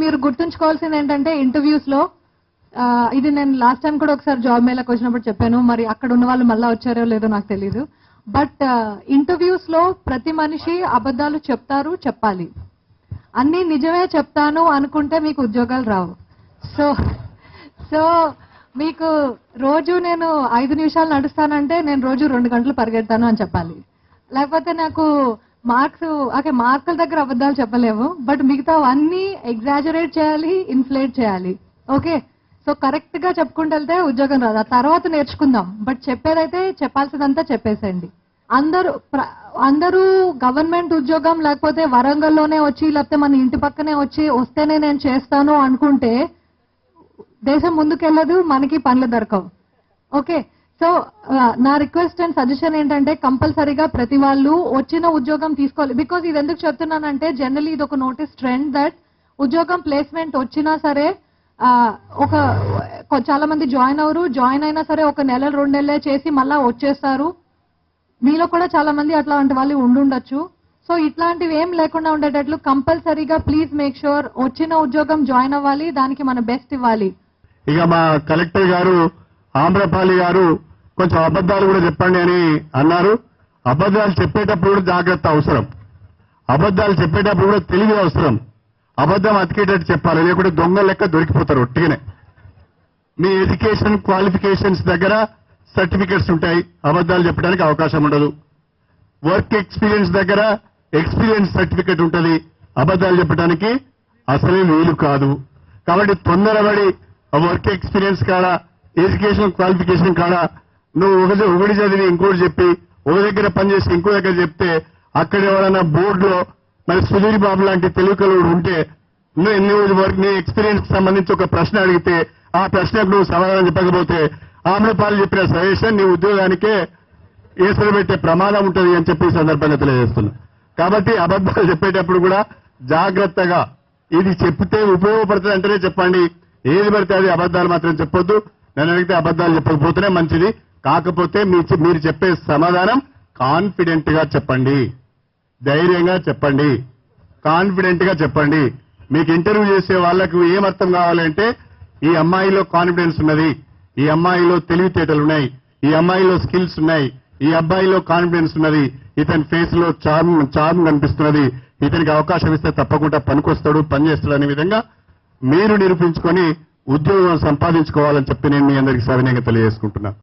మీరు గుర్తుంచుకోవాల్సింది ఏంటంటే ఇంటర్వ్యూస్ లో ఇది నేను లాస్ట్ టైం కూడా ఒకసారి జాబ్ మేళకు వచ్చినప్పుడు చెప్పాను, మరి అక్కడ ఉన్న వాళ్ళు మళ్ళీ వచ్చారో లేదో నాకు తెలీదు. బట్ ఇంటర్వ్యూస్ లో ప్రతి మనిషి అబద్ధాలు చెప్తారు, చెప్పాలి. అన్ని నిజమే చెప్తాను అనుకుంటే మీకు ఉద్యోగాలు రావు. సో మీకు రోజు నేను 5 నిమిషాలు నడుస్తానంటే నేను రోజు 2 గంటలు పరిగెడతాను అని చెప్పాలి. లేకపోతే నాకు మార్కుల దగ్గర అబద్ధాలు చెప్పలేవు, బట్ మిగతా అన్ని ఎగ్జాజరేట్ చేయాలి, ఇన్ఫ్లేట్ చేయాలి. ఓకే, సో కరెక్ట్ గా చెప్పుకుంటూ వెళ్తే ఉద్యోగం రాదు. ఆ తర్వాత నేర్చుకుందాం, బట్ చెప్పేదైతే చెప్పాల్సిందంతా చెప్పేసేయండి. అందరూ గవర్నమెంట్ ఉద్యోగం లేకపోతే వరంగల్లోనే వచ్చి లేకపోతే మన ఇంటి పక్కనే వస్తేనే నేను చేస్తాను అనుకుంటే దేశం ముందుకెళ్ళదు, మనకి పనులు దొరకవు. ఓకే, సో నా రిక్వెస్ట్ అండ్ సజెషన్ ఏంటంటే కంపల్సరీగా ప్రతి వాళ్ళు వచ్చిన ఉద్యోగం తీసుకోవాలి. బికాజ్ ఇది ఎందుకు చెప్తున్నానంటే జనరలీ ఇది ఒక నోటీస్ ట్రెండ్ దట్ ఉద్యోగం ప్లేస్మెంట్ వచ్చినా సరే చాలా మంది జాయిన్ అయినా సరే 1 నెల 2 నెలలే చేసి మళ్ళా వచ్చేస్తారు. మీలో కూడా చాలా మంది అట్లాంటి వాళ్ళు ఉండుండొచ్చు. సో ఇట్లాంటివి ఏం లేకుండా ఉండేటట్లు కంపల్సరీగా ప్లీజ్ మేక్ షూర్ వచ్చిన ఉద్యోగం జాయిన్ అవ్వాలి, దానికి మన బెస్ట్ ఇవ్వాలి. ఇక మా కలెక్టర్ గారు ఆమ్రపాలి గారు కొంచెం అబద్ధాలు కూడా చెప్పండి అని అన్నారు. అబద్ధాలు చెప్పేటప్పుడు కూడా జాగ్రత్త అవసరం, అబద్ధాలు చెప్పేటప్పుడు కూడా తెలివి అవసరం. అబద్ధం అతికేటట్టు చెప్పాలి, లేకుంటే దొంగ లెక్క దొరికిపోతారు ఒట్టిగానే. మీ ఎడ్యుకేషన్ క్వాలిఫికేషన్స్ దగ్గర సర్టిఫికెట్స్ ఉంటాయి, అబద్ధాలు చెప్పడానికి అవకాశం ఉండదు. వర్క్ ఎక్స్పీరియన్స్ దగ్గర ఎక్స్పీరియన్స్ సర్టిఫికెట్ ఉంటుంది, అబద్ధాలు చెప్పడానికి అసలే వీలు కాదు. కాబట్టి తొందరపడి వర్క్ ఎక్స్పీరియన్స్ కాడ ఎడ్యుకేషన్ క్వాలిఫికేషన్ కాడ నువ్వు ఒకటి చదివి ఇంకోటి చెప్పి ఒక దగ్గర పనిచేసి ఇంకో దగ్గర చెప్తే అక్కడ ఎవరైనా బోర్డులో మరి సుధీర్ బాబు లాంటి తెలుగుకలుడు ఉంటే నువ్వు నీ ఎక్స్పీరియన్స్ కి సంబంధించి ఒక ప్రశ్న అడిగితే ఆ ప్రశ్నకు నువ్వు సమాధానం చెప్పకపోతే ఆమ్రపాలు చెప్పిన సజెషన్ నీ ఉద్యోగానికే ఏసులు పెట్టే ప్రమాదం ఉంటుంది అని చెప్పి సందర్భంగా తెలియజేస్తున్నా. కాబట్టి అబద్ధాలు చెప్పేటప్పుడు కూడా జాగ్రత్తగా ఇది చెప్తే ఉపయోగపడుతుంది అంటేనే చెప్పండి, ఏది పడితే అది అబద్ధాలు మాత్రం చెప్పొద్దు. నన్ను అడిగితే అబద్ధాలు చెప్పకపోతేనే మంచిది. కాకపోతే మీరు చెప్పే సమాధానం కాన్ఫిడెంట్ గా చెప్పండి, ధైర్యంగా చెప్పండి, కాన్ఫిడెంట్ గా చెప్పండి. మీకు ఇంటర్వ్యూ చేసే వాళ్లకు ఏమర్థం కావాలంటే ఈ అమ్మాయిలో కాన్ఫిడెన్స్ ఉన్నది, ఈ అమ్మాయిలో తెలివితేటలు ఉన్నాయి, ఈ అమ్మాయిలో స్కిల్స్ ఉన్నాయి, ఈ అబ్బాయిలో కాన్ఫిడెన్స్ ఉన్నది, ఇతని ఫేస్ లో చార్మ్ కనిపిస్తున్నది, ఇతనికి అవకాశం ఇస్తే తప్పకుండా పనికొస్తాడు, పనిచేస్తాడు అనే విధంగా మీరు నిరూపించుకొని ఉద్యోగం సంపాదించుకోవాలని చెప్పి నేను మీ అందరికీ సవినయంగా తెలియజేసుకుంటున్నాను.